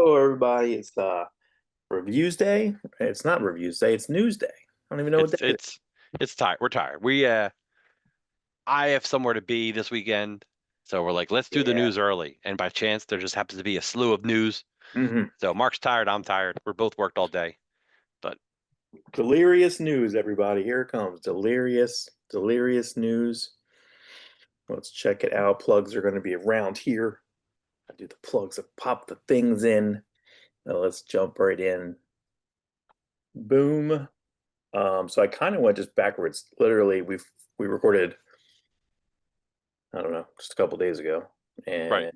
Hello, everybody. It's reviews day. It's not reviews day. It's news day. I don't even know what It's day it is. it's it's tired. We're tired. I have somewhere to be this weekend, so we're like, let's do the Yeah. news early. And by chance, there just happens to be a slew of news. hmm So Mark's tired. I'm tired. We're both worked all day. But Delirious news, everybody. Here it comes. Delirious news. Let's check it out. Plugs are going to be around here. I do the plugs and pop the things in. Now let's jump right in. Boom. So I kind of went just backwards. Literally, we recorded, I don't know, just a couple days ago, right,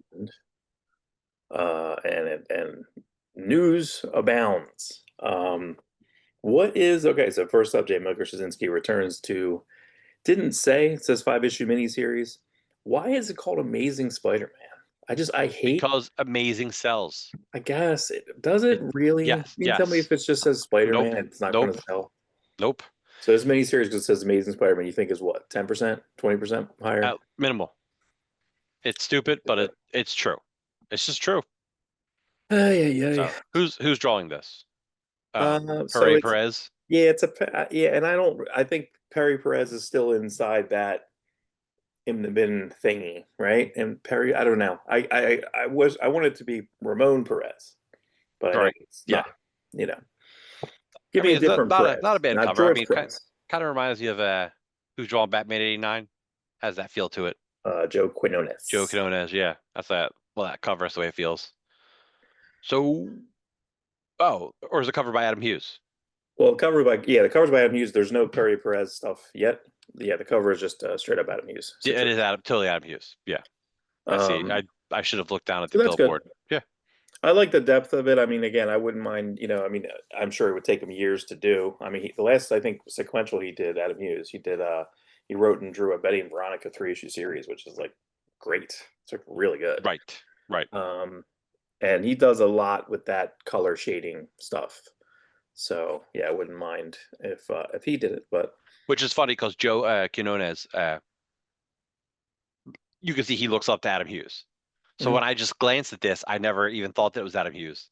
and and news abounds. What is okay? So first up, J. Milker Straczynski returns to. Didn't say it says 5-issue miniseries. Why is it called Amazing Spider-Man? I hate. because amazing sells. I guess does it It, really? yes, You can tell me yes. if it just says Nope, Spider-Man, it's not going nope, to sell. nope. So this miniseries just says Amazing Spider-Man. You think is what? 10%, 20% higher? Minimal. It's stupid, but Uh, it's true. It's just true. Ay, ay, ay. So who's drawing this? So Hooray it's Perez. yeah, yeah, and I don't. I think Perry Perez is still inside that in the bin thingy, right? And Perry, I don't know. I want it to be Ramon Perez, but I know Right. it's Yeah. not. You know, I give me mean, a it's not different not a not a Perez, bad not cover. I George mean, Perez. kind of reminds you of who's drawing Batman '89. Has that feel to it? Joe Joe Quinones. Quinones, yeah, that's that. Well, that cover, that's the way it feels. So, oh, or is it covered by Adam Hughes? Well, the cover's by Adam Hughes. There's no Perry Perez stuff yet. Yeah, the cover is just straight up Adam Huges Yeah, it is situation. Totally Adam Hughes. Yeah, I see. Um, I should have looked down at so the that's good. billboard. Yeah, I like the depth of it. I mean, again, I wouldn't mind. I mean, I'm sure it would take him years to do. I mean, the last I think sequential he did, Adam Hughes, he wrote and drew a Betty and Veronica 3-issue series, which is like great. It's like really good. right, right. Um, and he does a lot with that color shading stuff. So yeah, I wouldn't mind if he did it. But Which is funny because Joe Quinones, you can see he looks up to Adam Hughes. So Mhm. when I just glanced at this, I never even thought that it was Adam Hughes.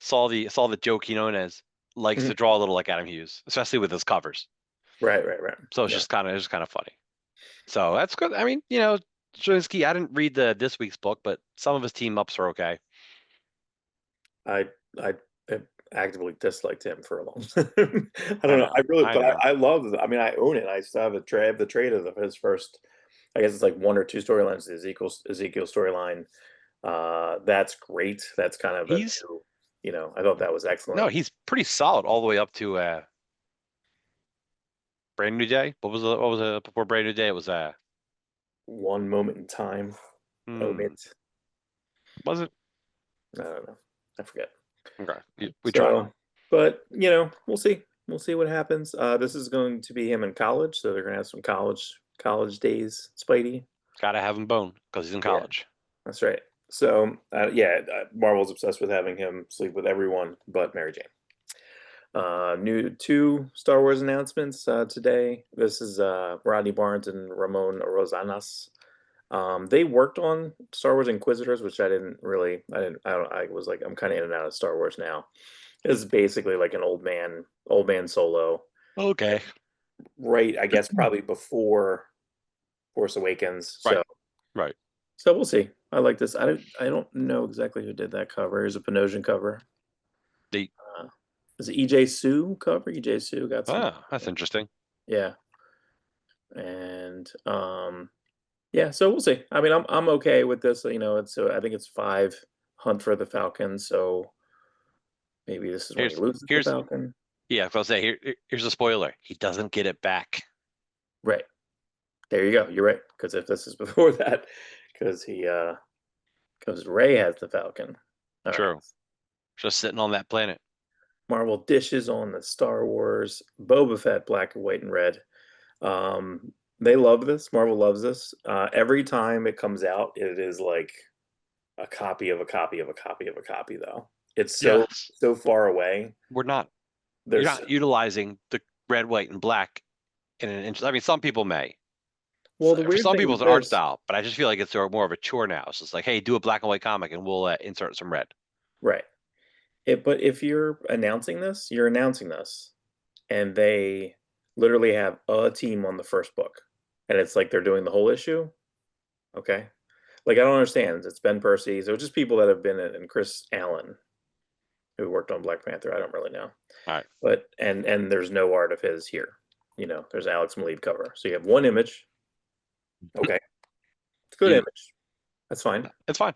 Saw that Joe Quinones likes Mhm. to draw a little like Adam Hughes, especially with his covers. Right. So Yeah, it's just kind of funny. So that's good. I mean, Straczynski, I didn't read the this week's book, but some of his team ups are okay. I I have actively disliked him for a long time. I don't I know. know. I But know. I love. I mean, I own it. I still have the trade of his first. I guess it's like one or two storylines. The Ezekiel storyline. That's great. That's kind of a He's new. I thought that was no, excellent. he's pretty solid all the way up to Brand New Day. What was it before Brand New Day? It was One moment in time. hmm, Omit. was it? I don't know. I forget. Okay. We tried. So, but we'll see. We'll see what happens. This is going to be him in college, so they're gonna have some college days. Spidey. Gotta have him bone because he's in Yeah, college. that's right. So, yeah, Marvel's obsessed with having him sleep with everyone but Mary Jane. New two Star Wars announcements today. This is Rodney Barnes and Ramon Rosanas. They worked on Star Wars Inquisitors, which I was like, I'm kind of in and out of Star Wars now. It's basically like an old man solo, Okay. right? I guess probably before Force Awakens. Right. So, Right. we'll see. I like this. I don't know exactly who did that cover. It's a Panosian cover. The Uh, is it EJ Sue cover? EJ Sue got some. That's interesting. Yeah, and yeah. So we'll see. I mean, I'm okay with this. It's I think it's 5 Hunt for the Falcon. So maybe this is when he Here's loses the here's Falcon. yeah, I'll say here's a spoiler. He doesn't get it back. Right. There you go. You're right. Because if this is before that, because because Ray has the Falcon. All right. True. Just sitting on that planet. Marvel dishes on the Star Wars Boba Fett black and white and red. They love this. Marvel loves this. Every time it comes out, it is like a copy of a copy of a copy of a copy, though. It's Yes. so far away. We're not You're There's not utilizing the red, white, and black in an interest. I mean, some people may. well, the For weird some thing people, it's with an art this, style, but I just feel like it's more of a chore now. It's just like, hey, do a black and white comic, and we'll insert some red. right? But if you're announcing this, you're announcing this, and they literally have a team on the first book, and it's like they're doing the whole issue. Okay, like I don't understand. It's Ben Percy, so it's just people that have been in, and Chris Allen, who worked on Black Panther. I don't really know, All right. but and there's no art of his here. There's Alex Maleev cover, so you have one image. Okay, it's a good You, image. That's fine. it's fine.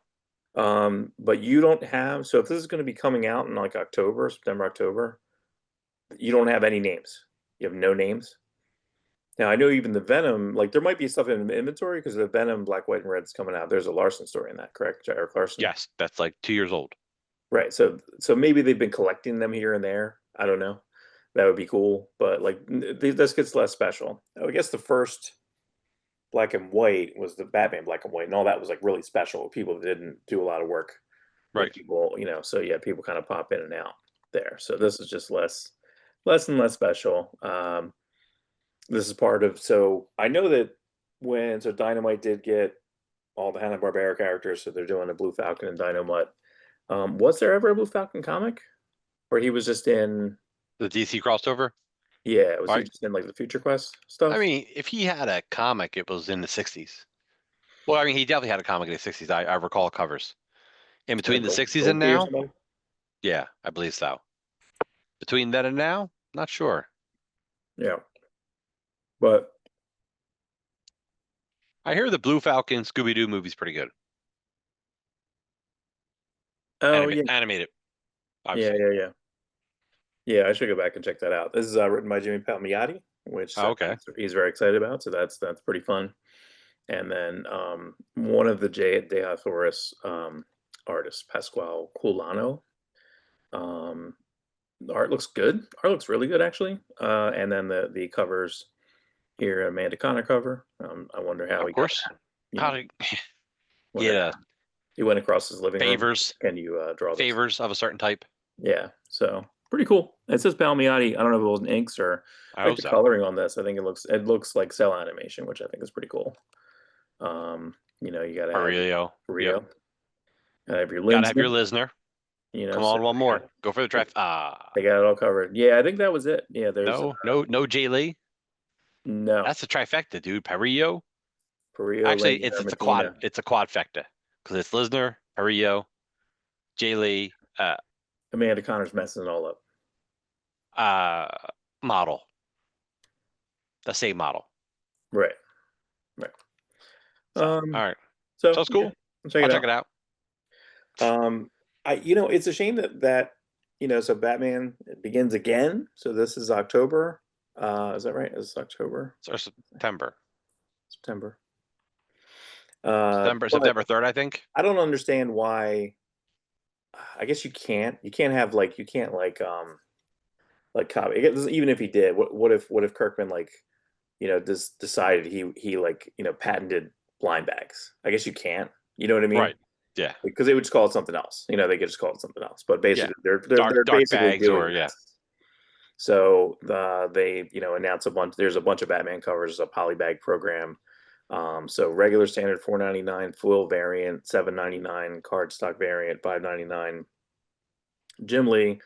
But you don't have. So if this is going to be coming out in like October, September, October, you don't have any names. You have no names. Now I know even the Venom, like there might be stuff in inventory because the Venom Black, White, and Red is coming out. There's a Larson story in that, correct? Eric Larson. Yes, that's like 2 years old. Right. So maybe they've been collecting them here and there. I don't know. That would be cool. But like this gets less special. I guess the first Black and White was the Batman Black and White, and all that was like really special. People didn't do a lot of work. Right. People, so yeah, people kind of pop in and out there. So this is just less and less special. This is part of. So I know that so Dynamite did get all the Hanna-Barbera characters, so they're doing a Blue Falcon and Dynomutt. Was there ever a Blue Falcon comic where he was just in? The DC crossover. Yeah, was All he right. just in like the Future Quest stuff? I mean, if he had a comic, it was in the 60s. Well, I mean, he definitely had a comic in the 60s. I recall covers. In between Like the 60s and Gold Key or now, something? yeah, I believe so. Between then and now, not sure. Yeah, but I hear the Blue Falcon Scooby-Doo movie's pretty good. oh yeah, Animated, yeah, obviously. yeah, yeah. Yeah, I should go back and check that out. This is written by Jimmy Palmiotti, which Oh, okay. he's very excited about. So that's pretty fun. And then one of the De Authorus artists, Pasquale Culano. Um, the art looks good. Art looks really good, actually. And then the covers here, Amanda Connor cover. I wonder how Of he got course. that. You How know, to wonder get how he went across his living room. favors Can you draw this? favors of a certain type? Yeah, so pretty cool. It says Palmiotti. I don't know if it was in inks or I like hope the so. coloring on this. I think it looks like cell animation, which I think is pretty cool. You gotta have Aurelio. Yep. Rio, gotta have your Gotta have your Linsner, listener. Come so on, one more. Go for the draft. they got it all covered. Yeah, I think that was it. Yeah, there's No Jay Lee. no That's the trifecta, dude. Perillo. Perio, Actually, Linsner, it's a quad. Medina. It's a quadfecta because it's Lisner, Perillo, Jay Lee, Amanda Connor's messing it all up. uh, model. The same model. Right, right. So, all right. So So it's yeah, cool. check I'll it check out. it out. It's a shame so Batman begins again. So this is October. Is that right? It's October, So September. September. September But 3rd, I think. I don't understand why. I guess you can't have like you can't like copy even if he did. What if Kirkman decided he patented blind bags? I guess you can't. You know what I mean? Right. Yeah. Because they would just call it something else. They could just call it something else. But Yeah. basically, they're Dark basically bags doing or yeah. this. So they announce a bunch. There's a bunch of Batman covers, a polybag program. So regular standard $4.99, foil variant $7.99, cardstock variant $5.99. Jim Lee,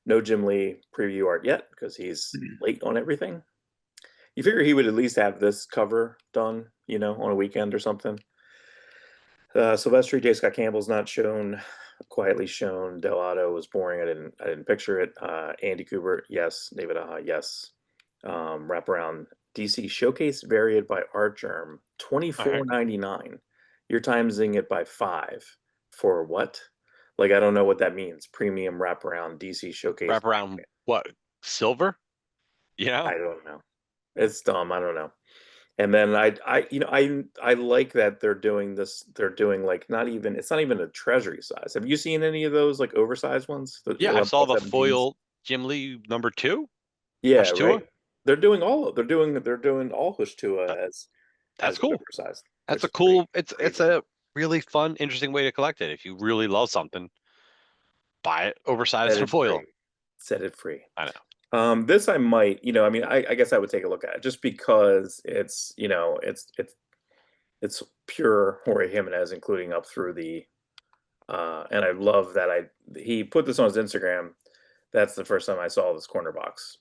no Jim Lee preview art yet because he's late on everything. You figure he would at least have this cover done, on a weekend or something. Silvestri, J. Scott Campbell's not shown. Quietly shown. Delato was boring. I didn't picture it. Andy Kubert, yes. David Aha, yes. Wraparound DC Showcase variant by Art Germ, All right. $24.99. You're timesing it by 5 for what? Like I don't know what that means. Premium wraparound DC Showcase. Wrap around what? Silver? I don't know. It's dumb. I don't know. And then I like that they're doing this. They're doing like it's not even a treasury size. Have you seen any of those like oversized ones? The Yeah, I 11 saw by the 17s? foil Jim Lee #2. Yeah, H2. right. They're doing all Hushtua That's as cool. oversized, That's which a is pretty cool. It's crazy. a really fun, interesting way to collect it. If you really love something, buy it oversized Set and it foil. free. Set it free. I know. This I might, I mean, I guess I would take a look at it just because it's pure Jorge Jimenez, including up through the And I love that he put this on his Instagram. That's the first time I saw this the corner box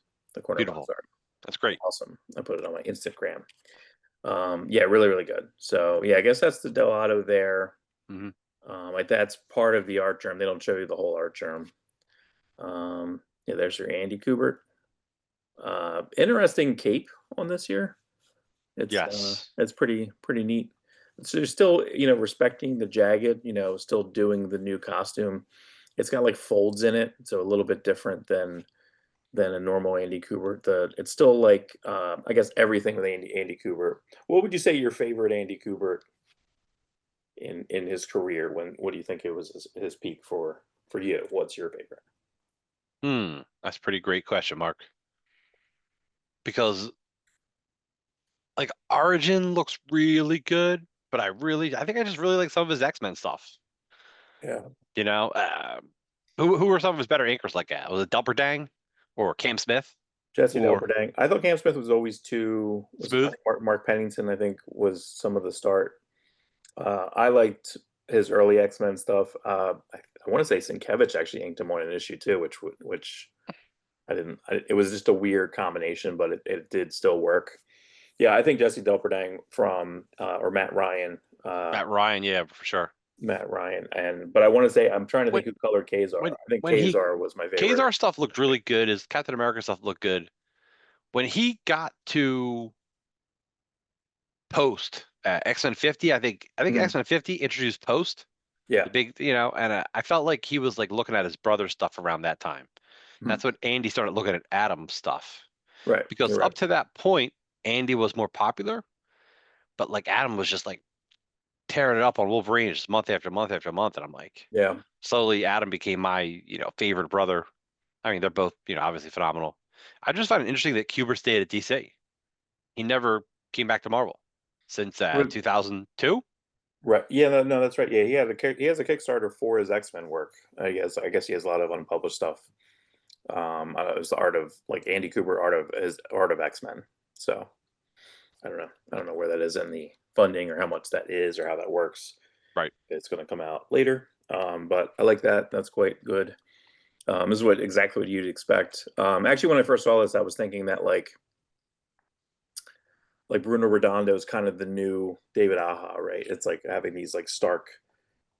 Beautiful. art. That's great. Awesome. I put it on my Instagram. Yeah, really, really good. So yeah, I guess that's the Delato there. Hmm. Like that's part of the art germ. They don't show you the whole art germ. Yeah, there's your Andy Kubert. Interesting cape on this year. Yes. It's pretty neat. So they're still, respecting the jagged, still doing the new costume. It's got like folds in it, so a little bit different than a normal Andy Kubert. It's still like I guess everything with Andy Kubert. What would you say your favorite Andy Kubert in his career? What do you think it was his peak for you? What's your favorite? That's a pretty great question, Mark. Because like Origin looks really good, but I think I just really like some of his X-Men stuff. Yeah, You know, who were some of his better anchors like that? Was it Dumperdang or Cam Smith Jesse or Delperdang. I thought Cam Smith was always too. Was I Smooth? think Mark Pennington? I think was some of the start. I liked his early X Men stuff. I want to say Sienkiewicz actually inked him on an issue too, which I didn't. It was just a weird combination, but it did still work. Yeah, I think Jesse Delperdang from or Matt Ryan, Matt Ryan, yeah, for sure. but I want to say I'm trying to When think who colored Kazar. when I think when he Kazar was my favorite. Kazar stuff looked really good. His Captain America stuff looked good. When he got to Post X-Men 50, I think Mhm. X-Men 50 introduced Post, Yeah. the big, and I felt like he was like looking at his brother's stuff around that time. Mhm. That's when Andy started looking at Adam's stuff. Right. Because You're right. up to that point, Andy was more popular, but like Adam was just like tearing it up on Wolverine just month after month after month. And I'm like, Yeah. slowly Adam became my, favorite brother. I mean, they're both, obviously phenomenal. I just find it interesting that Kuber stayed at DC. He never came back to Marvel since Right. 2002. Right. Yeah, no, no, that's right. Yeah, he has a Kickstarter for his X-Men work. I guess he has a lot of unpublished stuff. I don't know, it's the art of like Andy Cooper art of X-Men. So I don't know. I don't know where that is in the funding or how much that is or how that works. Right. It's going to come out later. But I like that. That's quite good. This is exactly what you'd expect. Actually, when I first saw this, I was thinking that like Bruno Redondo is kind of the new David Aja, right? It's like having these like stark,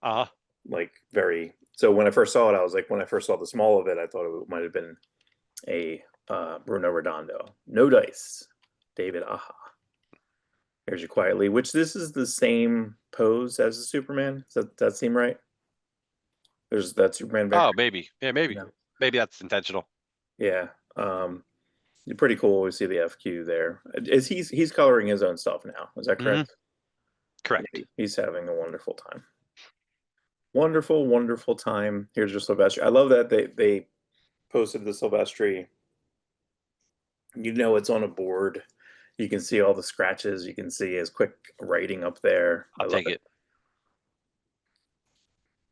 Uh-huh. like very. So when I first saw it, I was like, when I first saw the small of it, I thought it might have been a Bruno Redondo. No dice, David Aja. Here's you quietly. Which this is the same pose as the Superman. Does that seem right? There's that Superman Oh, vector. maybe. Yeah, maybe. Yeah. Maybe that's intentional. Yeah. Pretty cool. We see the FQ there. Is he's coloring his own stuff now? Is that Hmm. correct? Yeah, Correct. he's having a wonderful time. Wonderful, wonderful time. Here's your Sylvester. I love that they posted the Sylvestri. It's on a board. You can see all the scratches. You can see his quick writing up there. I I'll love take it. it.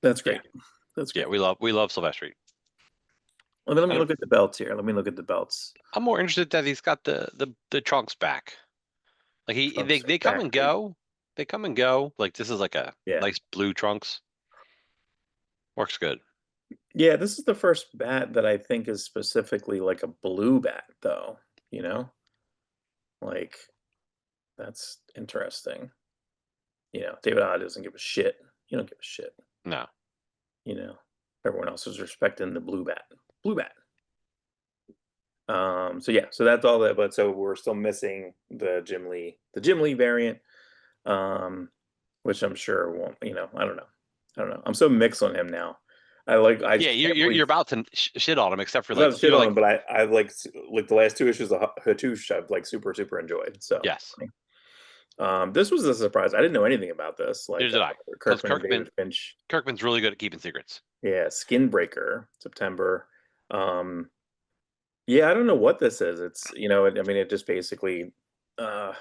That's Yeah. great. That's Yeah, great. we love Sylvester. Let me And look at the belts here. Let me look at the belts. I'm more interested that he's got the trunks back. Like Trunks are they come back, and baby. go. They come and go. Like this is like a Yeah. nice blue trunks. Works good. Yeah, this is the first bat that I think is specifically like a blue bat, though. You know? Like, that's interesting. David Odd doesn't give a shit. You don't give a shit. No. You know, everyone else is respecting the blue bat. Blue bat. So yeah, so that's all that. But so we're still missing the Jim Lee variant, um, which I'm sure won't. I don't know. I don't know. I'm so mixed on him now. I Yeah, can't you're believe about to shit on him, except for I like was shit on him, but I like the last two issues of Hattush I've like super super enjoyed. So yes. funny. This was a surprise. I didn't know anything about this. Neither Like did I. Because Kirkman and David Finch. Kirkman's really good at keeping secrets. Yeah, Skinbreaker, September. Um, yeah, I don't know what this is. I mean, it just basically, uh,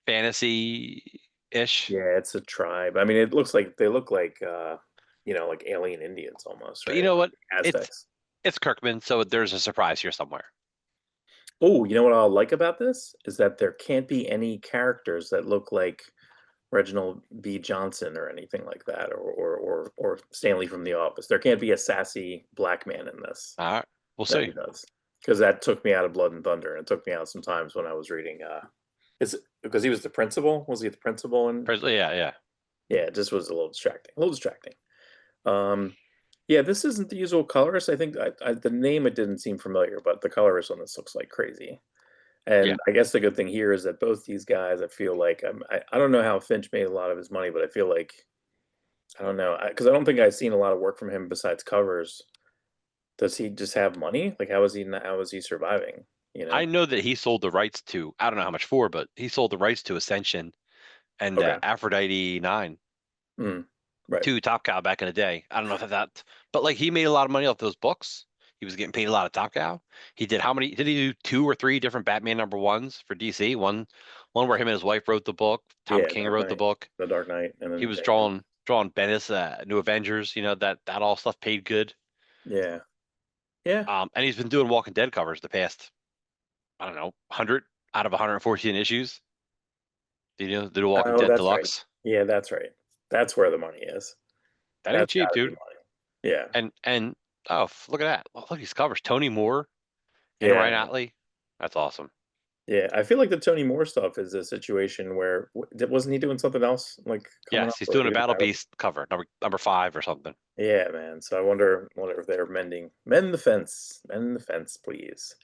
Fantasy-ish. yeah, it's a tribe. I mean, they look like alien Indians almost, But you right? know what? It's Aztecs. it's Kirkman, so there's a surprise here somewhere. Oh, you know what I like about this is that there can't be any characters that look like Reginald B. Johnson or anything like that, or Stanley from The Office. There can't be a sassy black man in this All right, we'll that see. he does, because that took me out of Blood and Thunder, and it took me out sometimes when I was reading. Is because he was the principal? Was he the principal? And Yeah, yeah. yeah, it just was a little distracting. A little distracting. Um, yeah, this isn't the usual colorist. I think the name it didn't seem familiar, but the colorist on this looks like crazy. Yeah. And I guess the good thing here is that both these guys, I feel like I don't know how Finch made a lot of his money, but I feel like I don't know because I don't think I've seen a lot of work from him besides covers. Does he just have money? Like how is he surviving? You I know? know that he sold the rights to, I don't know how much for, but he sold the rights to Ascension and Okay. Aphrodite 9 Mm, right. to Top Cow back in the day. I don't know if that, but like he made a lot of money off those books. He was getting paid a lot of Top Cow. He did how many? Did he do two or three different Batman #1s for DC? One where him and his wife wrote the book. Tom Yeah, King Dark wrote the Knight. book. The Dark Knight, and He then was yeah, drawing Bendis, New Avengers. You know that all stuff paid good. yeah, yeah. And he's been doing Walking Dead covers the past, I don't know, 100 out of 114 issues. Did you know the Walking Oh, Dead that's right. Deluxe? Yeah, that's right. That's where the money is. That ain't That's cheap, gotta be dude. money. Yeah, And oh, look at that! Look at these covers. Tony Moore and yeah, Ryan Otley. That's awesome. yeah. I feel like the Tony Moore stuff is a situation where wasn't he doing something else like coming Yes, up he's or doing a doing Battle Battle? Beast cover, number 5 or something. Yeah, man. So I wonder if they're mend the fence, please.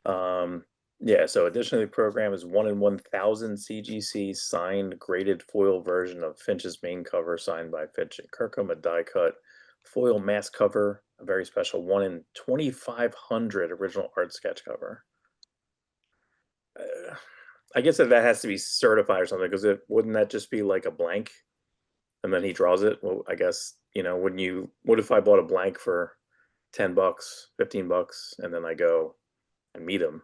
Um, yeah. So additionally, the program is 1 in 1,000 CGC signed graded foil version of Finch's main cover, signed by Finch and Kirkman, a die cut foil mass cover, a very special 1 in 2,500 original art sketch cover. Uh, I guess that has to be certified or something because it wouldn't that just be like a blank and then he draws it? Well, I guess wouldn't you? What if I bought a blank for $10, $15, and then I go and meet him,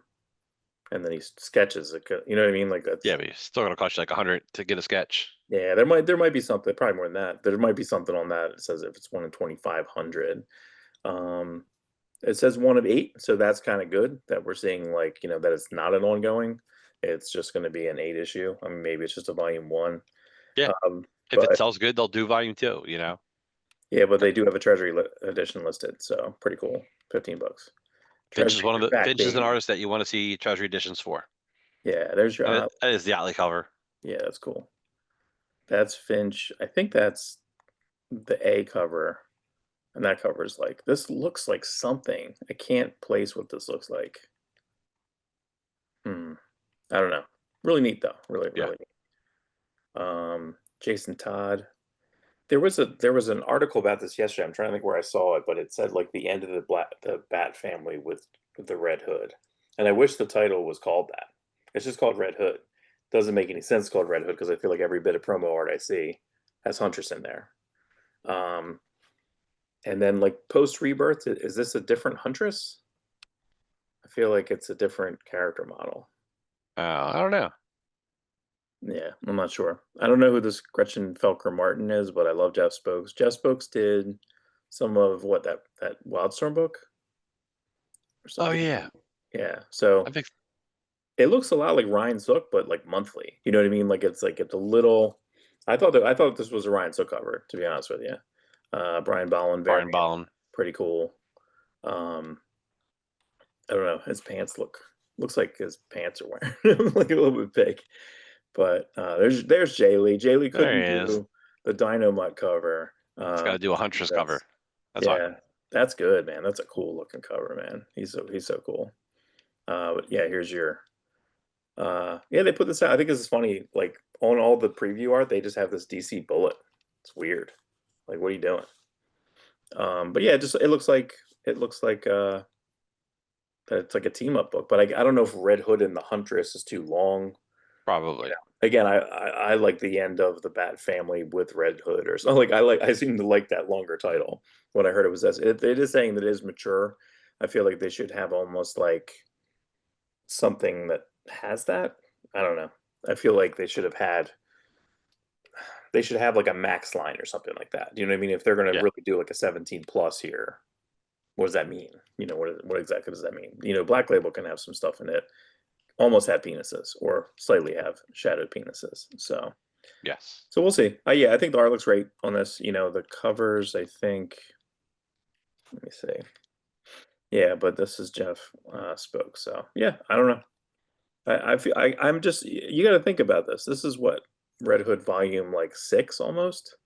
and then he sketches it? You know what I mean? Like Yeah, that's but it's still gonna cost you like 100 to get a sketch. yeah. There might be something probably more than that. There might be something on that. It says if it's 1 in 2,500. Um, it says 1 of 8, so that's kind of good that we're seeing like that it's not an ongoing. It's just going to be an 8 issue. I mean, maybe it's just a volume 1. Yeah, Um, if it but sells good, they'll do volume 2. yeah, but they do have a Treasury edition listed, so pretty cool. $15. Finch is Treasuries are back, Finch is an baby. artist that you want to see Treasury editions for, Yeah, there's your and it is the Otley cover. yeah, that's cool. That's Finch. I think that's the A cover, and that cover is like this looks like something. I can't place what this looks like. Hmm. I don't know. Really neat though. Really, Yeah. really neat. Jason Todd. There was an article about this yesterday. I'm trying to think where I saw it, but it said like the end of the Bat family with the Red Hood, and I wish the title was called that. It's just called Red Hood. Doesn't make any sense called Red Hood because I feel like every bit of promo art I see has Huntress in there. Um, and then like post Rebirth, is this a different Huntress? I feel like it's a different character model. I don't know. Yeah, I'm not sure. I don't know who this Gretchen Felker Martin is, but I love Jeff Spokes. Jeff Spokes did some of what that Wildstorm book or Oh something. yeah, Yeah, I so think it looks a lot like Ryan Sook, but like monthly. You know what I mean? Like it's a little. I thought this was a Ryan Sook cover, to be honest with you. Brian Bolland Brian variant, Ballin. pretty cool. Um, I don't know. His pants looks like his pants are wearing like a little bit big. But there's Jay Lee. Jay Lee There couldn't he is. do the Dynamite cover. It's got to do a Huntress cover. That's why. Yeah, that's good, man. That's a cool looking cover, man. He's so cool. But yeah, here's your yeah, they put this out. I think this is funny. Like on all the preview art, they just have this DC bullet. It's weird. Like, what are you doing? But yeah, just it looks like that it's like a team up book. But I don't know if Red Hood and the Huntress is too long. Probably. Again, I like the end of the Bat family with Red Hood or something. I seem to like that longer title. When I heard it was this, it is saying that it is mature. I feel like they should have almost like something that has that. I don't know. I feel like they should have like a max line or something like that. Do you know what I mean? If they're going to Yeah. really do like a 17 plus here, what does that mean? What exactly does that mean? Black Label can have some stuff in it, almost have penises or slightly have shadowed penises. So Yes. So we'll see. Yeah, I think the art looks great on this. The covers, I think. Let me see. Yeah, but this is Jeff spoke. So yeah, I don't know. I feel I'm just you got to think about this. This is what Red Hood Volume like 6 almost.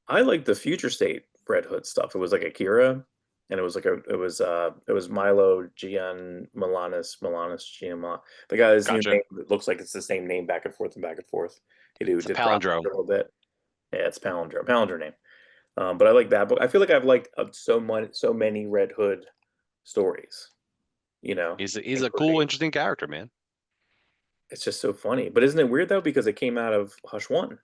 I like the Future State Red Hood stuff. It was like Akira, and it was Milo Gian Milanis Giamma. The guy's new Gotcha. name it looks like it's the same name back and forth and back and forth. He It's a did prop a palindrome. little bit. Yeah, it's Palindrome name. But I like that book. I feel like I've liked so many Red Hood stories. He's a cool, Including interesting character, man. it's just so funny. But isn't it weird though? Because it came out of Hush One,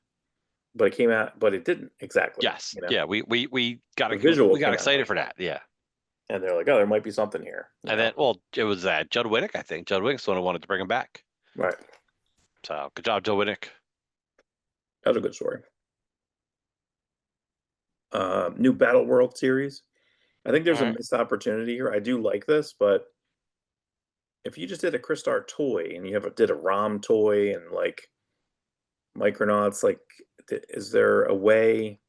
but it didn't exactly. Yes. Yeah. The visual We got came out of excited Hush for One, that. Yeah. and they're like, oh, there might be something here. And then, well, it was Judd Winnick, I think. Judd Winnick's the one who wanted to bring him back. Right. So good job, Judd Winnick. That was a good story. New Battle World series. I think All there's a right. missed opportunity here. I do like this, but if you just did a Crystar toy and did a ROM toy and like Micronauts, like, is there a way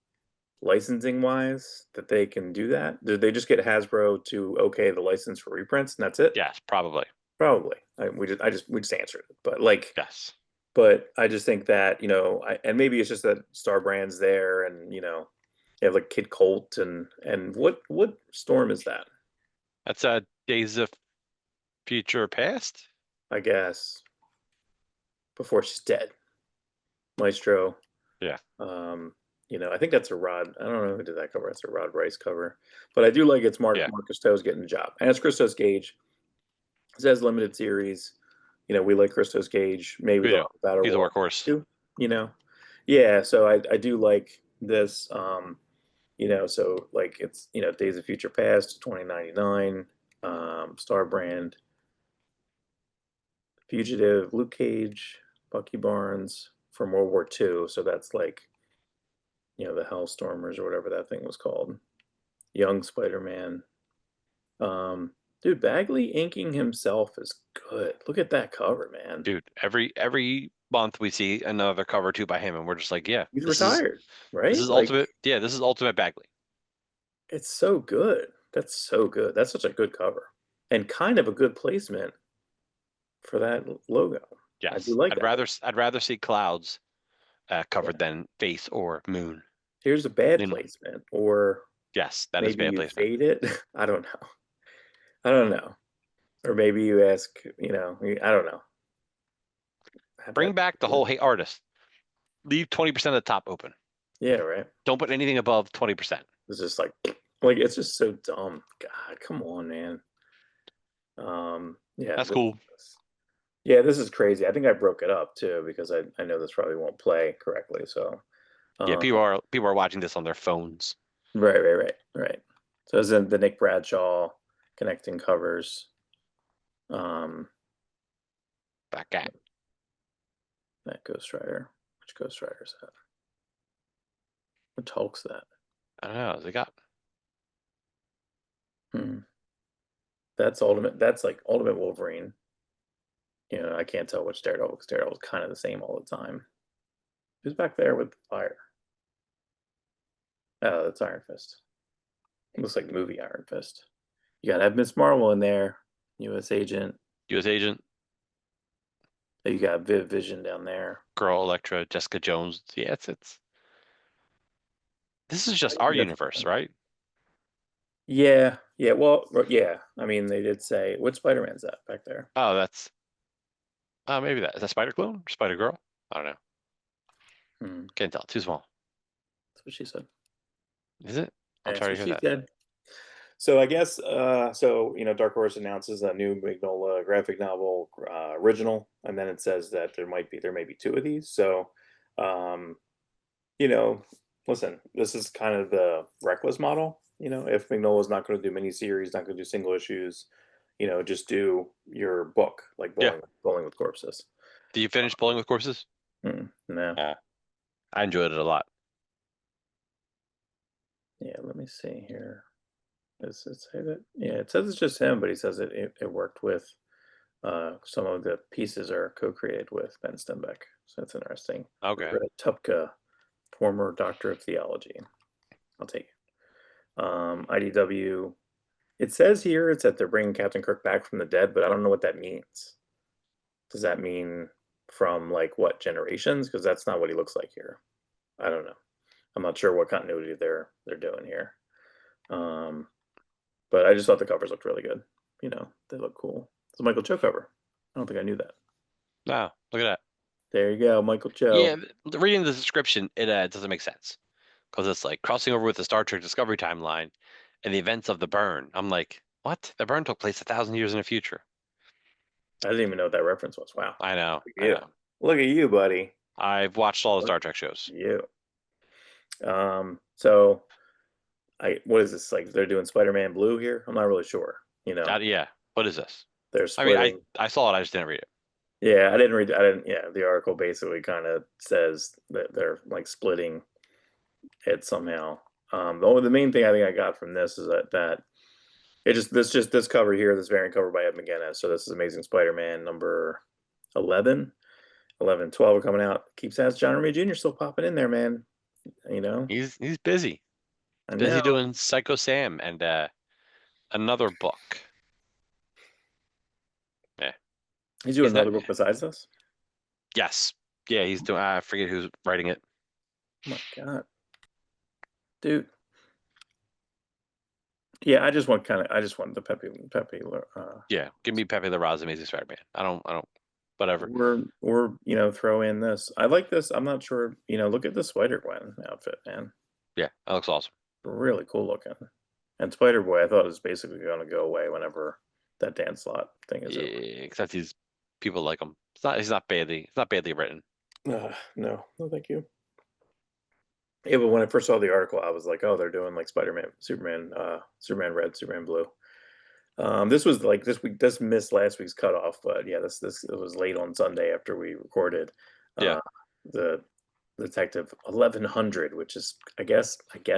licensing wise that they can do that? Did they just get Hasbro to okay the license for reprints and that's it? Yes, probably. Probably. We just answered it, but like, Yes. but I just think that and maybe it's just that Star Brand's there, and you have like Kid Colt and what Storm is that? That's Days of Future Past. I guess before she's dead, Maestro. Yeah. I think that's a Rod. I don't know who did that cover. It's a Rod Rice cover, but I do like it's Yeah. Marcus Toe's getting the job, and it's Christos Gage. It says limited series. We like Christos Gage. Maybe You they'll know, have Battle he's a World workhorse. too. You know, yeah. So I do like this. So like it's Days of Future Past, 2099, Star Brand, Fugitive, Luke Cage, Bucky Barnes from World War II. So that's like the Hellstormers or whatever that thing was called. Young Spider-Man. Dude, Bagley inking himself is good. Look at that cover, man. Dude, every month we see another cover two by him, and we're just like, yeah, He's this is retired, this right? is Like, ultimate. Yeah, this is ultimate Bagley. it's so good. That's so good. That's such a good cover. And kind of a good placement for that logo. I do Yes, like that. I'd rather see clouds Yeah. covered than face or moon. Here's a bad You know, placement. Or yes, that is maybe bad you placement. fade it. I don't know. I don't know. Or maybe you ask, I don't know. Have Bring that. back the whole hey artist. Leave 20% of the top open. Yeah, right. Don't put anything above 20%. It's just like it's just so dumb. God, come on, man. Yeah, That's cool. yeah, this is crazy. I think I broke it up too because I know this probably won't play correctly. So, Yeah, um, people are watching this on their phones. right. So it's in the Nick Bradshaw connecting covers. Um, Back at. that Ghost Rider. Which Ghost Rider is that? Which Hulk's that? I don't know. They got Hmm. That's Ultimate. That's like Ultimate Wolverine. I can't tell which Daredevil because Daredevil's kind of the same all the time. Who's back there with the fire? Oh, that's Iron Fist. It looks like movie Iron Fist. You gotta have Miss Marvel in there, U.S. Agent. U.S. Agent, You got Viv Vision down there. Girl, Electra, Jessica Jones. Yeah, it's. This is I just our think that's universe, fine. right? Yeah. Well, yeah. I mean, they did say what Spider-Man's that back there? Oh, that's. Maybe that is that Spider Clone, Spider Girl. I don't know. Hmm. Can't tell. Too small. That's what she said. Is it? I'll That's try to what hear she that. said. So I guess Dark Horse announces a new Mignola graphic novel original, and then it says that there may be two of these. So, um, you know, listen, this is kind of the reckless model. If Mignola's not going to do miniseries, not going to do single issues, just do your book like Yeah. Bowling with Corpses. Do you finish Bowling with Corpses? No. I enjoyed it a lot. Yeah, let me see here. Does it say that? Yeah, it says it's just him, but he says it worked with Some of the pieces are co-created with Ben Stenbeck, so that's interesting. Okay. Brett Tupka, former doctor of theology. I'll take it. IDW. It says here it's that they're bringing Captain Kirk back from the dead, but I don't know what that means. Does that mean from like what generations? Because that's not what he looks like here. I don't know. I'm not sure what continuity they're doing here. But I just thought the covers looked really good. You know, they look cool. It's a Michael Cho cover. I don't think I knew that. No, look at that. There you go, Michael Yeah, Cho. reading the description, it doesn't make sense because it's like crossing over with the Star Trek Discovery timeline and the events of the burn. I'm like, what? The burn took place 1,000 years in the future. I didn't even know what that reference was. Wow. I know, Look at I you. know. Look at you, buddy. I've watched all the Look Star Trek shows. at you. So what is this like? They're doing Spider-Man Blue here? I'm not really sure. You know, Yeah, what is this? they're I mean, splitting. I saw it, I just didn't read it. Yeah, I didn't read. I didn't. Yeah, the article basically kind of says that they're like splitting it somehow. The main thing I think I got from this is that it this cover here, this variant cover by Ed McGuinness. So this is Amazing Spider-Man number 11, 11, 12 are coming out. Keeps as John Romita Jr. still popping in there, man. You know, He's busy. I He's know busy doing Psycho Sam and another book. Yeah, he's doing he's not. another book besides this. Yes, yeah, he's doing. I forget who's writing it. Oh my god, dude. Yeah, I just want the Pepe. Yeah, give me Pepe the Roz Amazing Spider-Man. I don't. Whatever. Or throw in this. I like this. I'm not sure. Look at the Spider-Gwen outfit, man. Yeah, that looks awesome. Really cool looking. And Spider-Boy, I thought is basically going to go away whenever that Dan Slott thing is Yeah, except these people like him. He's not badly. It's not badly written. over. No, thank you. Yeah, but when I first saw the article, I was like, oh, they're doing like Spider-Man, Superman Red, Superman Blue. This was like this week. This missed last week's cutoff, but yeah, this it was late on Sunday after we recorded. Yeah, The Detective 1100, which is I guess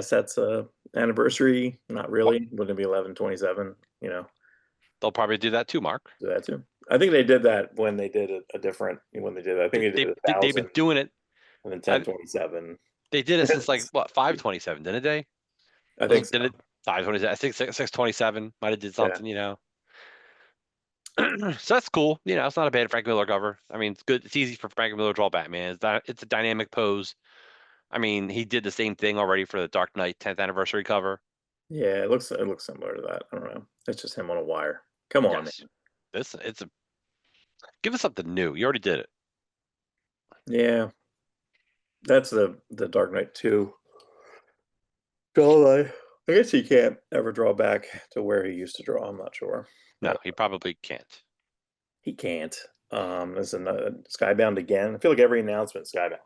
that's a anniversary. Not really. Wouldn't it be 1127? they'll probably do that too, Mark. Do that too. I think they did that when they did a different when they did. I think they did a They've been 1,000 doing it. and then I, 1027. they did it since like what 527, didn't they? I think so. Did it 527? I think 627 might have did Yeah. something. So that's cool. It's not a bad Frank Miller cover. I mean, it's good. It's easy for Frank Miller to draw Batman. It's a dynamic pose. I mean, he did the same thing already for the Dark Knight 10th anniversary cover. Yeah, it looks similar to that. I don't know. It's just him on a wire. Come on, Yes. man. Give us something new. You already did it. Yeah, that's the Dark Knight 2. I guess he can't ever draw back to where he used to draw. I'm not sure. No, he probably can't. He can't. There's another Skybound again. I feel like every announcement Skybound.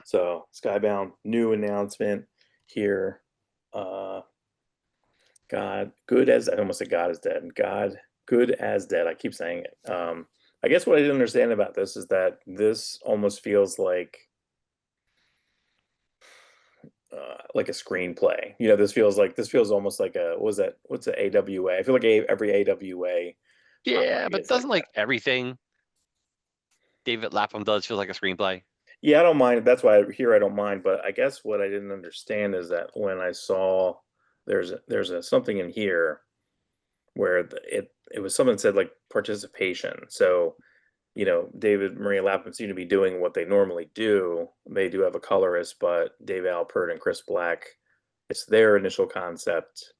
So Skybound, new announcement here. God, good as I almost said God is dead. God, good as dead. I keep saying it. I guess what I didn't understand about this is that this almost feels like a screenplay. This feels almost like what's an AWA? I feel like every AWA Yeah, property but is like doesn't that. like everything David Lapham does feel like a screenplay? Yeah, I don't mind. That's why here I don't mind. But I guess what I didn't understand is that when I saw there's something in here where it was something that said like participation. So David Maria Lapham seem to be doing what they normally do. They do have a colorist, but Dave Alpert and Chris Black, it's their initial concept,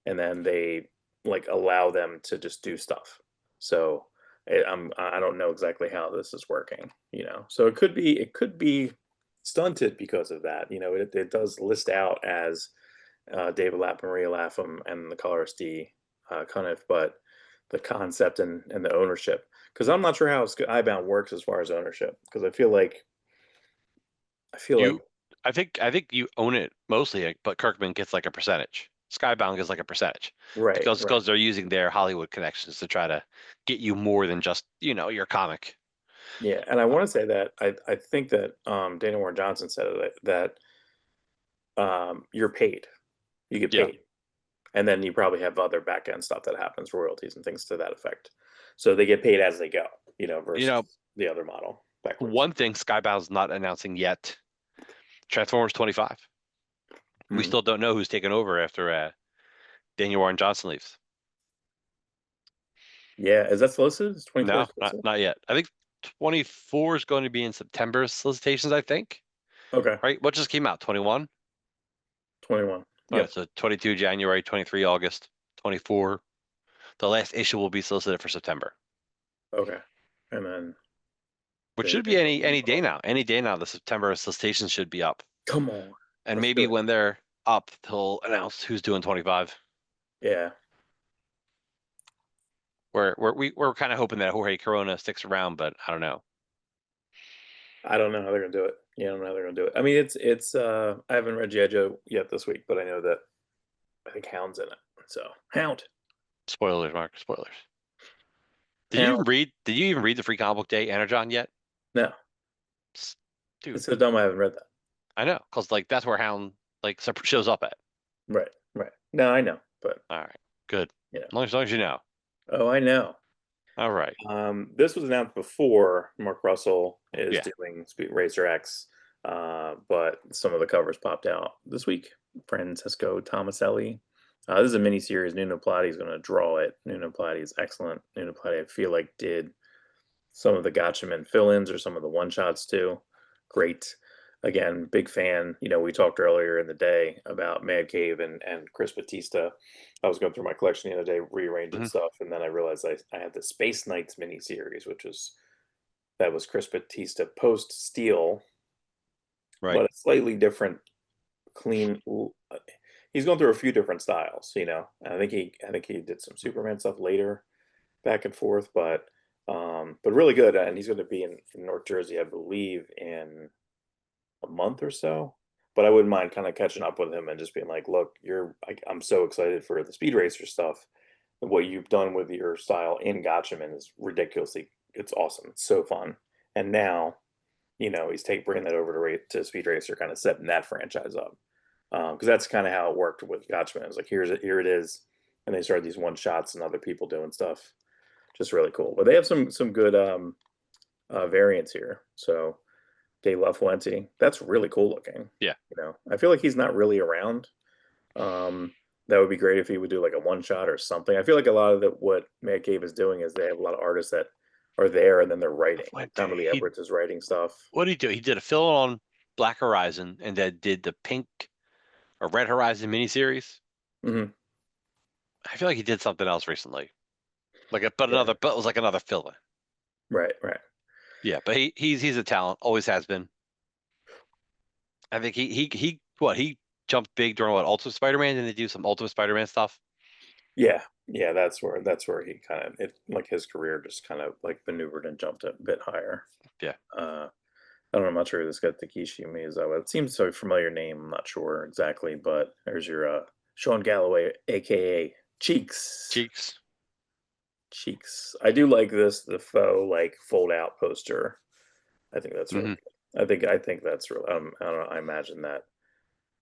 and then they like allow them to just do stuff. So I don't know exactly how this is working. So it could be stunted because of that. It does list out as David Lapham, Maria Lapham, and the colorist D Cuniff, but the concept and the ownership, because I'm not sure how Skybound works as far as ownership, because I feel like You, I think you own it mostly, but Kirkman gets like a percentage. Skybound gets like a percentage right, because they're using their Hollywood connections to try to get you more than just your comic. yeah. And I want to say that I think that Dana Warren Johnson said that you're paid, you get Yeah, paid. And then you probably have other back end stuff that happens, royalties and things to that effect. So they get paid as they go, You versus know, the other model backwards. one thing Skybow's not announcing yet, Transformers 25. We Hmm. still don't know who's taking over after Daniel Warren Johnson leaves. Yeah, is that solicited? Is 24 No, not solicited? not yet. I think 24 is going to be in September solicitations, I think. Okay, Right? What just came out? 21? 21. All right, Yep. so 22 January, 23 August, 24. The last issue will be solicited for September, Okay. And then which they should be make a any day model. now. Any day now, the September solicitations should be up. Come on. And Let's maybe do it. when they're up, they'll announce who's doing 25. Yeah. We're kind of hoping that Jorge Corona sticks around, but I don't know. I don't know how they're gonna do it. Yeah, I don't know how they're gonna do it. I mean, it's I haven't read G.I. Joe yet this week, but I know that I think Hound's in it. So Hound. Spoilers, Mark. Spoilers. Hound. Did you even read the Free Comic Book Day Energon yet? No. S- It's Dude, so dumb I haven't read that. I know, because like that's where Hound like shows up at. Right, right. No, I know, but All right, good. you know. As long as you know. Oh, I know. All right. This was announced before Mark Russell is Yeah. doing Speed Racer X, but some of the covers popped out this week. Francesco Tomaselli. This is a mini series. Nuno Platti is going to draw it. Nuno Platti is excellent. Nuno Platti, I feel like, did some of the Gotchaman fill-ins or some of the one-shots too. Great. Again, big fan. We talked earlier in the day about Mad Cave and Chris Batista. I was going through my collection the other day, rearranging Hmm. stuff, and then I realized I had the Space Knights miniseries, that was Chris Batista post Steel, Right. but a slightly different, clean. He's going through a few different styles. I think he did some Superman stuff later, back and forth, but really good. And he's going to be in North Jersey, I believe, in a month or so. But I wouldn't mind kind of catching up with him and just being like, look, I'm so excited for the Speed Racer stuff. What you've done with your style in Gotchaman is ridiculously, it's awesome. It's so fun. And now, he's bringing that over to Speed Racer, kind of setting that franchise up. Because that's kind of how it worked with Gotchaman. It was like, here it is. And they started these one shots and other people doing stuff. Just really cool. But they have some good variants here. So De La Fuente, that's really cool looking. Yeah. I feel like he's not really around. That would be great if he would do like a one shot or something. I feel like a lot of what Matt Cave is doing is they have a lot of artists that are there and then they're writing. Fuente. Tommy Lee Edwards is writing stuff. What did he do? He did a fill on Black Horizon and then did the Pink or Red Horizon miniseries. Hmm. I feel like he did something else recently. Yeah. But it was like another fill in. Right. Right. Yeah, but he's a talent, always has been. I think he jumped big during Ultimate Spider-Man, and they do some Ultimate Spider-Man stuff. Yeah. Yeah. That's where he kind of like his career just kind of like maneuvered and jumped a bit higher. Yeah. I don't know. I'm not sure who this guy Takeshi Miyazawa. It seems so familiar name. I'm not sure exactly, but there's your Sean Galloway, aka Cheeks. Cheeks. Cheeks. I do like the faux like fold out poster. I think that's really Hmm. good. I think that's really. I don't know. I imagine that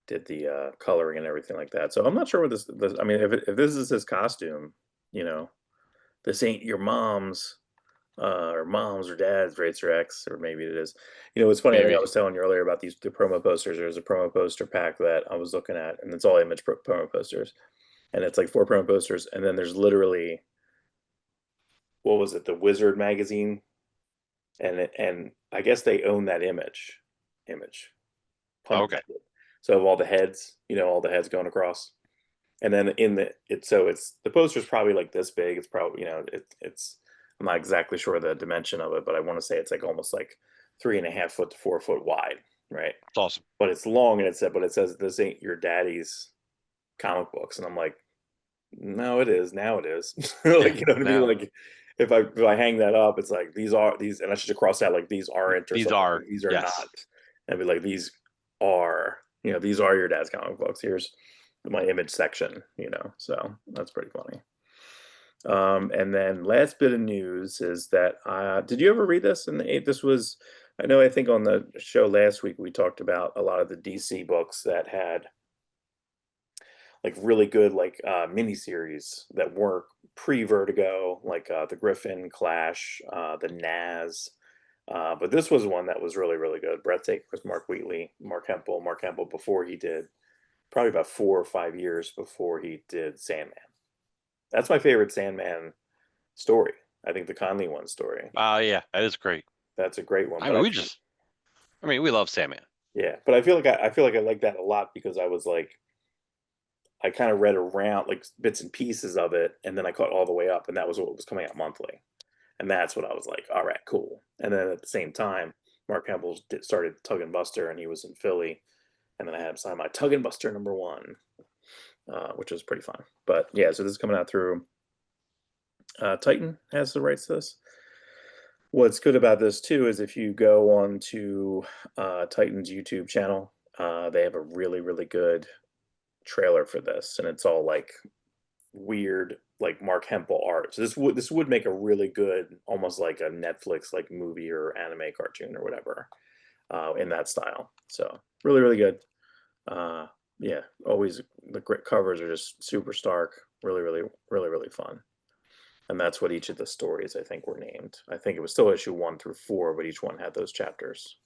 did the coloring and everything like that. So I'm not sure what this. I mean, if this is his costume, you know, this ain't your mom's or mom's or dad's Racer X, or maybe it is. It's funny. I think I Maybe. was telling you earlier about the promo posters. There's a promo poster pack that I was looking at, and it's all image promo posters, and it's like 4 promo posters, and then there's literally, what was it, the Wizard magazine, and I guess they own that image, pun Okay. intended. So of all the heads, all the heads going across, and then it's the poster's probably like this big. It's probably it's I'm not exactly sure the dimension of it, but I want to say it's like almost like 3.5 foot to 4 foot wide, right? It's awesome. But it's long, and it says this ain't your daddy's comic books, and I'm like, no, it is. Now it is. Yeah. Like, you know what I mean? Now Like, if I hang that up, it's like these, and I should just cross out like these aren't or these something. are Like, these are not, yes. and be like these are your dad's comic books. Here's my image section. So that's pretty funny. And then last bit of news is that did you ever read this? And this was, I know, I think on the show last week we talked about a lot of the DC books that had like really good like miniseries that weren't pre-Vertigo, like the Griffin Clash, the Naz. But this was one that was really, really good. Breathtaking was Mark Wheatley, Mark Hempel. Mark Hempel before he did, probably about 4 or 5 years before he did Sandman. That's my favorite Sandman story. I think the Conley one story. Yeah, that is great. That's a great one. I But mean, I we feel, just, I mean, we love Sandman. yeah, but I feel like I like that a lot because I was like I kind of read around like bits and pieces of it, and then I caught all the way up, and that was what was coming out monthly, and that's what I was like, all right, cool. And then at the same time, Mark Hamill started Tug and Buster, and he was in Philly, and then I had him sign my Tug and Buster #1, which was pretty fun. But yeah, so this is coming out through Titan has the rights to this. What's good about this too is if you go on to Titan's YouTube channel, they have a really, really good trailer for this, and it's all like weird, like Mark Hempel art. So this would make a really good, almost like a Netflix like movie or anime cartoon or whatever, in that style. So really, really good. Uh, yeah, always the great covers are just super stark. Really, really, really, really fun. And that's what each of the stories I think were named. I think it was still issue 1 through 4, but each one had those chapters.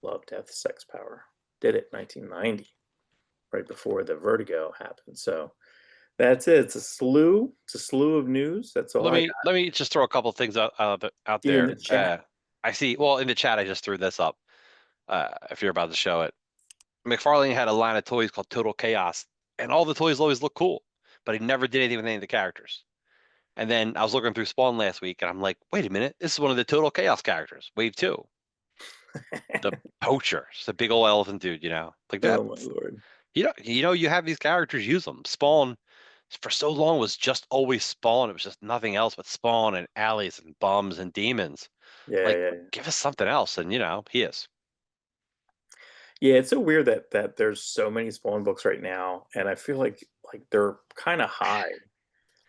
Love, Death, Sex, Power. Did it 1990, right before the Vertigo happened. So that's it. It's a slew. It's a slew of news. That's all Let I me got. let me just throw a couple things out In there. the chat. I see. Well, in the chat, I just threw this up. If you're about to show it, McFarlane had a line of toys called Total Chaos, and all the toys always look cool, but he never did anything with any of the characters. And then I was looking through Spawn last week, and I'm like, wait a minute, this is one of the Total Chaos characters, Wave 2, the Poacher. It's a big old elephant dude, like that. Oh my lord. You have these characters, use them. Spawn, for so long, was just always Spawn. It was just nothing else but Spawn and alleys and bums and demons. Yeah, Like, yeah, give us something else, and he is. yeah. It's so weird that there's so many Spawn books right now, and I feel like they're kind of high.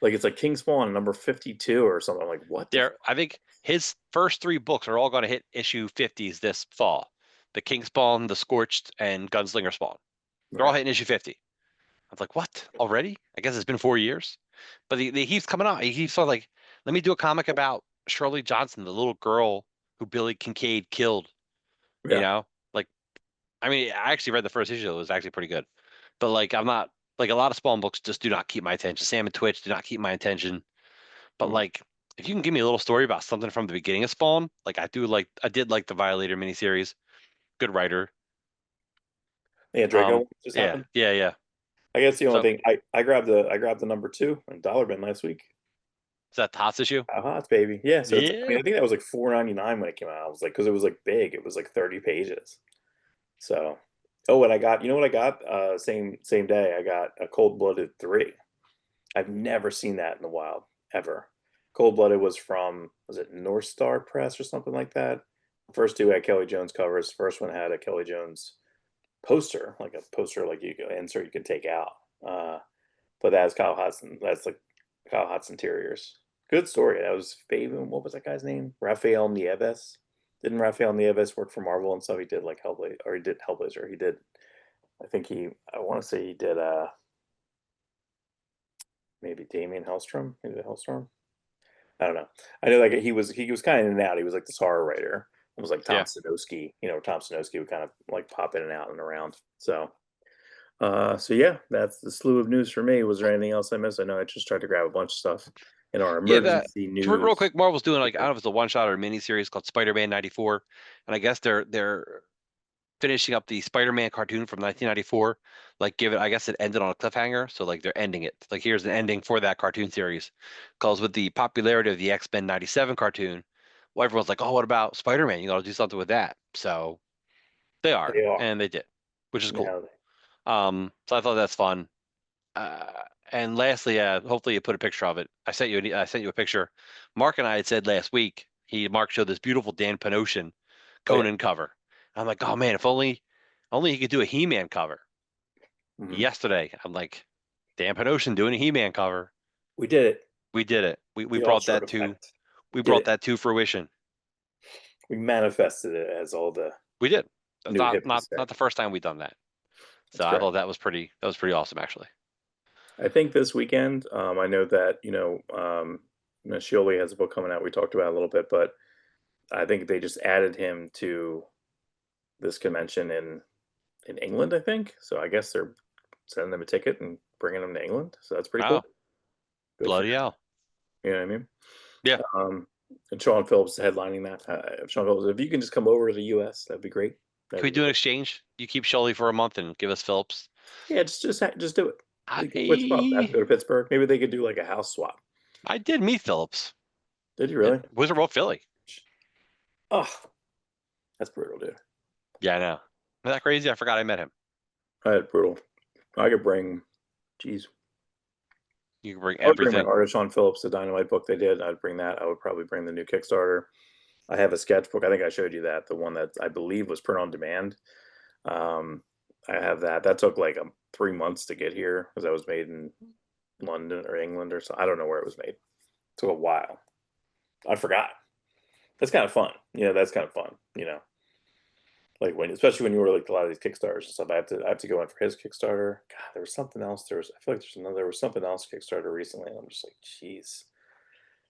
Like it's like King Spawn number 52 or something. I'm like, what the? I think his first three books are all going to hit issue 50s this fall. The King Spawn, the Scorched, and Gunslinger Spawn. They're all Right. hitting issue 50. I was like, what? Already? I guess it's been 4 years. But he keeps coming out. He keeps on like, let me do a comic about Shirley Johnson, the little girl who Billy Kincaid killed. You Yeah. know, like, I mean, I actually read the first issue. It was actually pretty good. But like, I'm not like a lot of Spawn books just do not keep my attention. Sam and Twitch do not keep my attention. But Mm. like, if you can give me a little story about something from the beginning of Spawn, like I did like the Violator miniseries. Good writer. Yeah, Draco just Yeah, happened. yeah, yeah. I guess the only So thing I grabbed the #2 in Dollar Bin last week. is that Tots issue? It's baby. Yeah, so I Yeah. mean, I think that was like 4.99 when it came out. I was like, because it was like big. It was like 30 pages. So, oh, and I got, you know what I got? Same day, I got a Cold Blooded 3. I've never seen that in the wild ever. Cold Blooded was it North Star Press or something like that? First two had Kelly Jones covers. First one had a Kelly Jones poster, like a poster like you could insert, you could take out. But that's Kyle Hudson. That's like Kyle Hudson Terriers. Good story. That was Fabian. What was that guy's name? Rafael Nieves. Didn't Rafael Nieves work for Marvel and stuff? He did like Hellblazer, or he did Hellblazer. He did. I think he. I want to say he did. Maybe Damien Hellstrom. Maybe the Hellstrom. I don't know. I know like he was kind of in and out. He was like this horror writer. Almost like Tom Yeah. Sinoski. Tom Sinoski would kind of like pop in and out and around. So yeah, that's the slew of news for me. Was there anything else I missed? I know I just tried to grab a bunch of stuff in our Yeah, that emergency real news. quick, Marvel's doing like I don't know if it's a one shot or a mini series called Spider-Man 94. And I guess they're finishing up the Spider-Man cartoon from 1994. Like give it I guess it ended on a cliffhanger. So like they're ending it. Like here's an ending for that cartoon series. Because with the popularity of the X-Men 97 cartoon, well, everyone's like, oh, what about Spider-Man? You gotta do something with that. So they are, They are and they did, which is cool. now. So I thought that's fun. And lastly, hopefully you put a picture of it. I sent you a picture. Mark and I had said last week. Mark showed this beautiful Dan Panosian Oh yeah. Conan cover. I'm like, oh man, if only he could do a He-Man cover. Hmm. Yesterday, I'm like, Dan Panosian doing a He-Man cover. We did it. We did it. We The brought Awestruck that to effect. we Did brought it. that to fruition. We manifested it, as all the We did. That's new not hippies not say. not the first time we've done that. So That's I correct. thought that was pretty awesome actually. I think this weekend. I know that Shioli has a book coming out. We talked about it a little bit, but I think they just added him to this convention in England. I think so. I guess they're sending them a ticket and bringing them to England. So that's pretty Oh, cool. Good for bloody hell. you know what I mean. Yeah. Um, and Sean Phillips is headlining that. Sean Phillips, if you can just come over to the U.S., that'd be great. Can we That'd be do an great. exchange? You keep Sholey for a month and give us Phillips. Yeah, just do it. I Like, switch them up. Have to go to Pittsburgh. Maybe they could do like a house swap. I did meet Phillips Did you at really? Wizard World Philly. Oh, that's brutal, dude. Yeah, I know. Isn't that crazy? I forgot I met him. That's brutal. I could bring, geez, You can bring I would bring my everything. artist Sean Phillips, the Dynamite book they did. I'd bring that. I would probably bring the new Kickstarter. I have a sketchbook. I think I showed you that, the one that I believe was print on demand. Um, I have that. That took like 3 months to get here because that was made in London or England or so. I don't know where it was made. It took a while. I forgot. That's kind of fun. That's kind of fun. Like especially when you were like a lot of these Kickstarters and stuff. I have to go in for his Kickstarter. God, there was something else. I feel like there was something else Kickstarter recently, and I'm just like, jeez,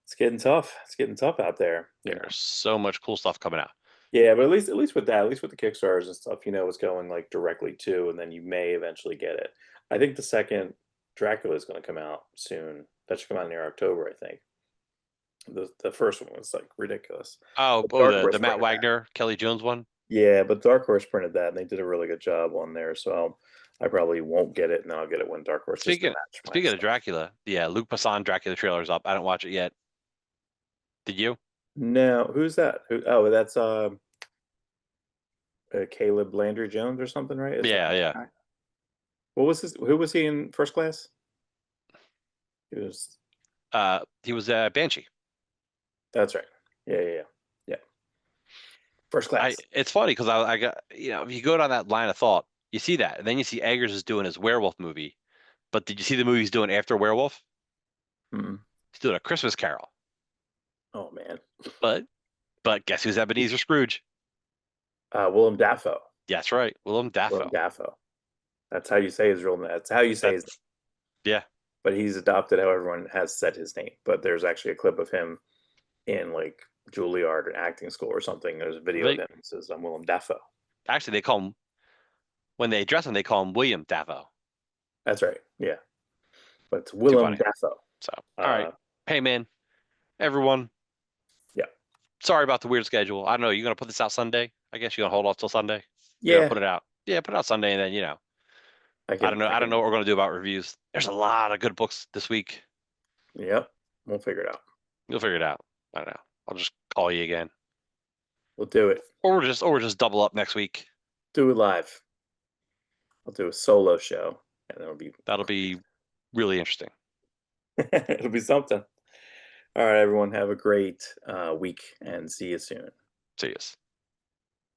it's getting tough. It's getting tough out there. There's so much cool stuff coming out. Yeah, but at least with that, at least with the Kickstarters and stuff, it's going like directly to, and then you may eventually get it. I think the second Dracula is going to come out soon. That should come out near October, I think. The first one was like ridiculous. Oh, But oh, Dark the Horse Matt printed that. Wagner, Kelly Jones one. Yeah, but Dark Horse printed that, and they did a really good job on there. So I probably won't get it, and then I'll get it when Dark Horse just to Speaking match my speaking of stuff. Dracula, yeah, Luke Besson Dracula trailer's up. I don't watch it yet. Did you? No, who's that? Oh, that's Caleb Landry Jones or something, right? Is that Yeah, yeah. guy? What was his? Who was he in First Class? He was. He was Banshee. That's right. Yeah, yeah, yeah. Yeah. First Class. It's funny because I got if you go down that line of thought, you see that, and then you see Eggers is doing his werewolf movie. But did you see the movie he's doing after Werewolf? Mm. He's doing a Christmas Carol. Oh man. But guess who's Ebenezer Scrooge? Willem Dafoe. That's right, Willem Willem Dafoe. Dafoe. That's how you say his real name. That's how you say his name. That's yeah. But he's adopted how everyone has said his name. But there's actually a clip of him in like Juilliard or acting school or something. There's a video of They him that says, "I'm Willem Dafoe." actually they call him when they address him, they call him William Dafoe. That's right. Yeah, but it's Too Willem funny. Dafoe. So all right, hey man, everyone. Yeah. Sorry about the weird schedule. I don't know. You gonna put this out Sunday? I guess you're gonna hold off till Sunday. You're gonna Yeah. put it out. Yeah, put it out Sunday, and then I I can. don't know. I I don't can. know what we're gonna do about reviews. There's a lot of good books this week. Yep. We'll figure it out. You'll figure it out. I don't know. I'll just call you again, We'll do it. or we're just double up next week. Do it live. I'll do a solo show, and it'll be That'll be really interesting. it'll be something. All right, everyone. Have a great week, and see you soon. See you.